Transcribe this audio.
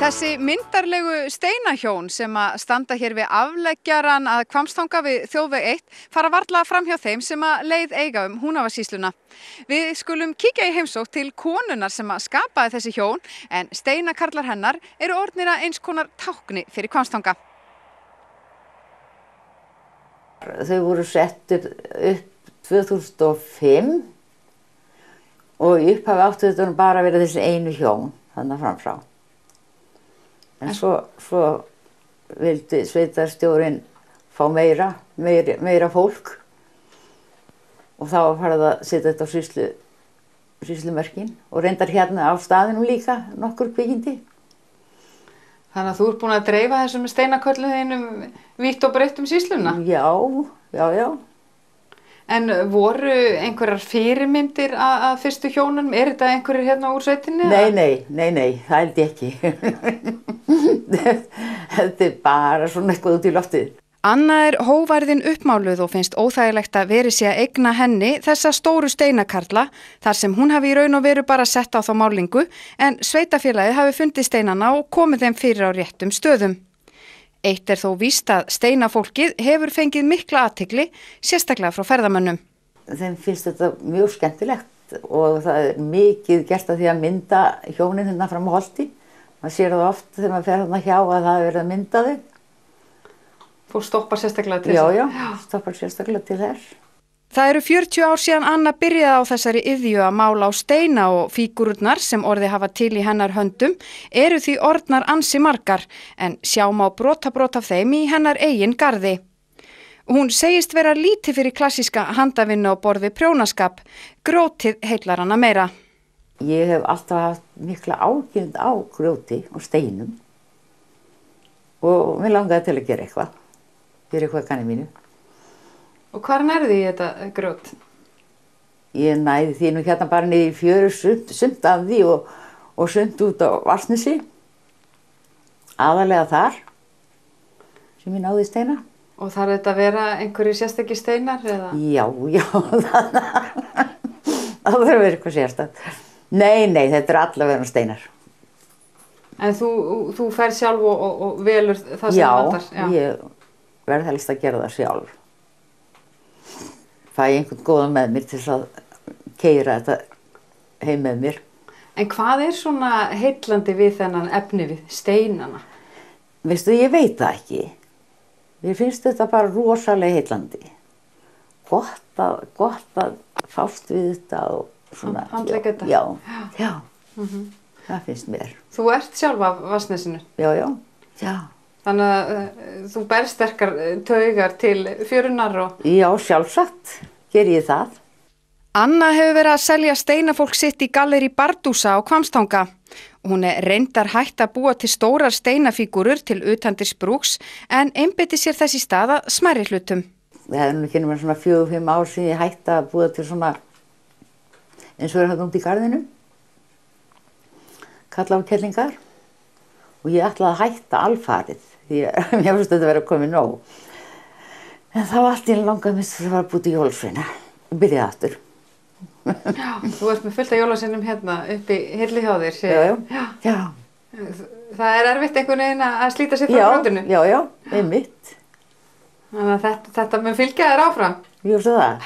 Þessi myndarlegu steinahjón sem að standa hér við afleggjaran að Hvammstanga við þjóðveg 1 fara varla fram hjá þeim sem að leið eiga Húnavatnssýsluna. Við skulum kíkja í heimsókn til konunnar sem að skapaði þessi hjón en steinakarlar hennar eru orðnir að eins konar tákni fyrir Hvammstanga. Þau voru sett upp 2005 og í upphafi áttu þetta bara verið þessi einu hjón þarna framfrá. En svo vildi sveitarstjórinn fá meira fólk og þá var farið að setja þetta á sýslumerkin og reyndar hérna á staðinum líka nokkur kvikindi. Þannig að þú ert búin að dreifa þessum steinaköllum þínum vítt og breitt sýsluna? Já. En voru einhverjar fyrirmyndir að fyrstu hjónunum? Er þetta einhverjir hérna úr sveitinni? Nei, það held ég ekki. Þetta bara svona eitthvað út í loftið. Anna hógværðin uppmáluð og finnst óþægilegt að verið sé að eigna henni þessa stóru steinakarla þar sem hún hafi í raun og veru bara sett á þá málingu en sveitafélagið hafi fundið steinana og komið þeim fyrir á réttum stöðum. Eitt þó víst að steinafólkið hefur fengið mikla athygli, sérstaklega frá ferðamönnum. Þeim finnst þetta mjög skemmtilegt og það mikið gert að því að mynda hjónin hérna fram á Holti. Maður sér það oft þegar maður fer hérna hjá að það er verið að mynda þau. Fólk stoppar sérstaklega til þess? Já, stoppar sérstaklega til þess. Það eru 40 ár síðan Anna byrjaði á þessari iðju að mála á steina og fígúrurnar sem orðið hafa til í hennar höndum eru því orðnar ansi margar en sjá má brot af þeim í hennar eigin garði. Hún segist vera lítið fyrir klassíska handavinnu á borð við prjónaskap, grjótið heillar hana meira. Ég hef alltaf haft mikla ákynnt á grjóti og steinum og mér langaði til að gera eitthvað kanni mínu. Og hvar nærði ég þetta grjót? Ég næði því nú hérna bara niður í fjöru sumt af því og sumt út á Vatnsnesi. Aðalega þar sem ég náði steina. Og þarf þetta að vera einhverjir sérstakir steinar eða? Já, það þarf að vera eitthvað sérstakt. Nei, þetta allavega steinar. En þú fer sjálf og velur það sem vantar? Já, ég verð helst að gera það sjálf. Fæ einhvern góðan með mér til að keyra þetta heim með mér. En hvað svona heillandi við þennan efni við steinana? Veistu, ég veit það ekki. Mér finnst þetta bara rosalega heillandi. Gott að fást við þetta og svona. Handleika þetta? Já. Það finnst mér. Þú ert sjálf af Vatnsnesinu? Já. Þannig að þú berð sterkar taugar til fjörunnar og... Já, sjálfsagt ger ég það. Anna hefur verið að selja steinafólk sitt í galleri Bardúsa á Hvammstanga. Hún reyndar hætt að búa til stórar steinafígúrur til utandis brúks en einbeiti sér þess í stað að smærri hlutum. Það hefði nú ekki nema svona 4-5 ár síðan ég hætti að búa til svona eins og hérna út í garðinu. Kalla á kellingar. Og ég ætlaði að hætta alfarið því að mér finnst þetta að vera komið nóg. En þá allt í langaði mér til að fara að búa til jólasveina og byrjaði aftur. Já, þú ert með fullt af jólasveinum hérna upp í hillu hjá þér. Já. Það erfitt einhvern veginn að slíta sér frá brotinu? Já, einmitt. Þannig að þetta mun fylgja þér áfram? Jú, svo það.